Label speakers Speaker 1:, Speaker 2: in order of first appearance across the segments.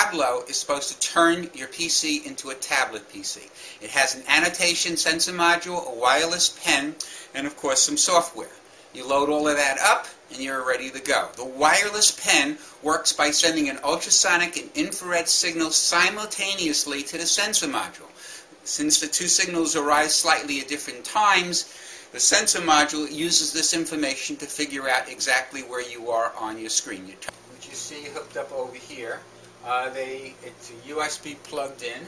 Speaker 1: Tableau is supposed to turn your PC into a tablet PC. It has an annotation sensor module, a wireless pen, and of course some software. You load all of that up and you're ready to go. The wireless pen works by sending an ultrasonic and infrared signal simultaneously to the sensor module. Since the two signals arise slightly at different times, the sensor module uses this information to figure out exactly where you are on your screen. Which you see hooked up over here. It's a USB plugged in,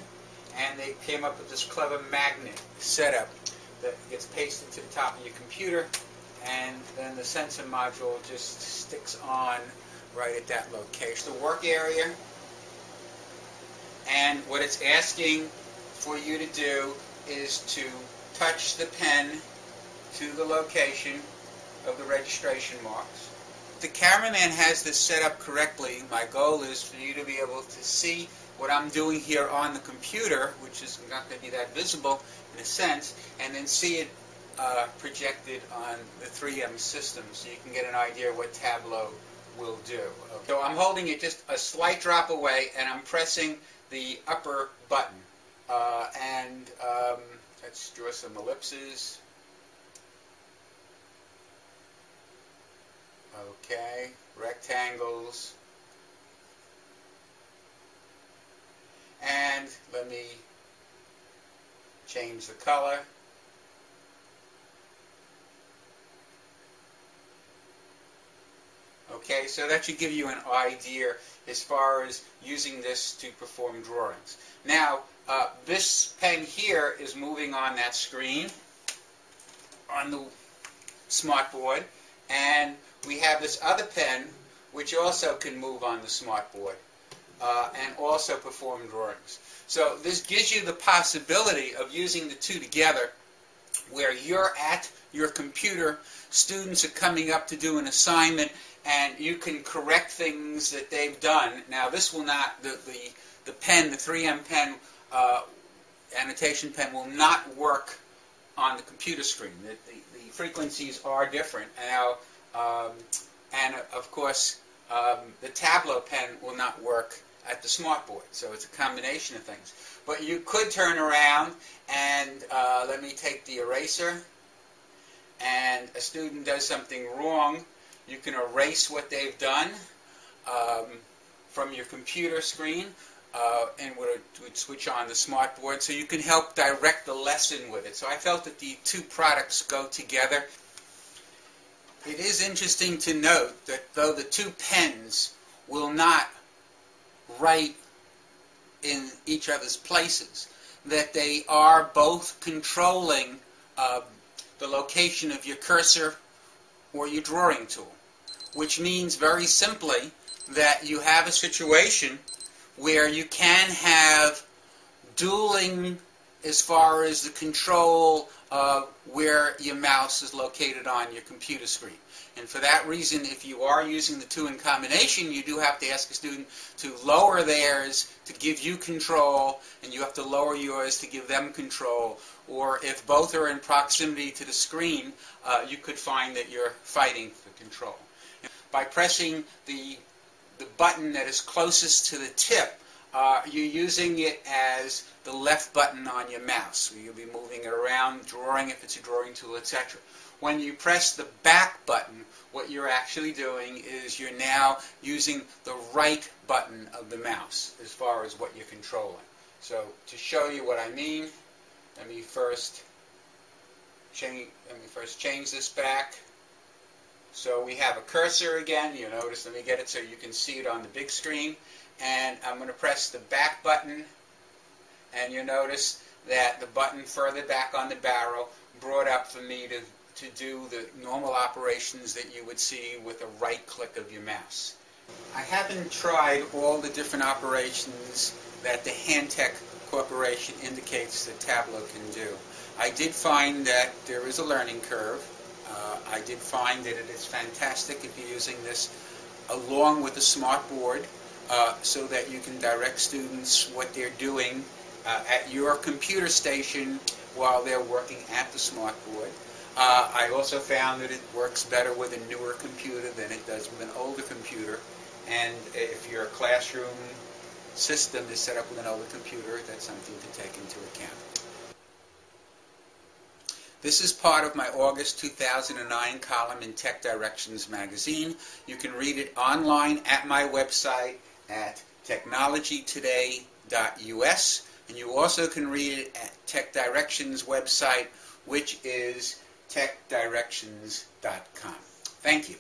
Speaker 1: and they came up with this clever magnet setup that gets pasted to the top of your computer, and then the sensor module just sticks on right at that location. The work area, and what it's asking for you to do is to touch the pen to the location of the registration marks. If the cameraman has this set up correctly, my goal is for you to be able to see what I'm doing here on the computer, which is not going to be that visible in a sense, and then see it projected on the 3M system so you can get an idea of what Tableau will do. So I'm holding it just a slight drop away, and I'm pressing the upper button. Let's draw some ellipses. Okay, rectangles. And let me change the color. Okay, so that should give you an idea as far as using this to perform drawings. Now, this pen here is moving on that screen on the smartboard, and we have this other pen which also can move on the smartboard and also perform drawings. So this gives you the possibility of using the two together, where you're at your computer, students are coming up to do an assignment, and you can correct things that they've done. Now this will not, the pen, the 3M pen, annotation pen will not work on the computer screen. The frequencies are different. Now, and of course, the Tableau pen will not work at the smartboard. So it's a combination of things. But you could turn around and let me take the eraser, and a student does something wrong, you can erase what they've done from your computer screen and would switch on the smartboard, so you can help direct the lesson with it. So I felt that the two products go together. It is interesting to note that though the two pens will not write in each other's places, that they are both controlling the location of your cursor or your drawing tool, which means very simply that you have a situation where you can have dueling as far as the control of where your mouse is located on your computer screen. And for that reason, if you are using the two in combination, you do have to ask a student to lower theirs to give you control, and you have to lower yours to give them control. Or if both are in proximity to the screen, you could find that you're fighting for control. By pressing the button that is closest to the tip, you're using it as the left button on your mouse. So you'll be moving it around, drawing if it's a drawing tool, etc. When you press the back button, what you're actually doing is you're now using the right button of the mouse as far as what you're controlling. So to show you what I mean, let me first change this back. So we have a cursor again. You notice, let me get it so you can see it on the big screen. And I'm going to press the back button, and you notice that the button further back on the barrel brought up for me to do the normal operations that you would see with a right click of your mouse. I haven't tried all the different operations that the Handtech Corporation indicates that Tableau can do. I did find that there is a learning curve. I did find that it is fantastic if you're using this along with the smartboard, so that you can direct students what they're doing at your computer station while they're working at the smartboard. I also found that it works better with a newer computer than it does with an older computer. And if you're a classroom system is set up with an older computer, that's something to take into account. This is part of my August 2009 column in Tech Directions magazine. You can read it online at my website at technologytoday.us, and you also can read it at Tech Directions website, which is techdirections.com. Thank you.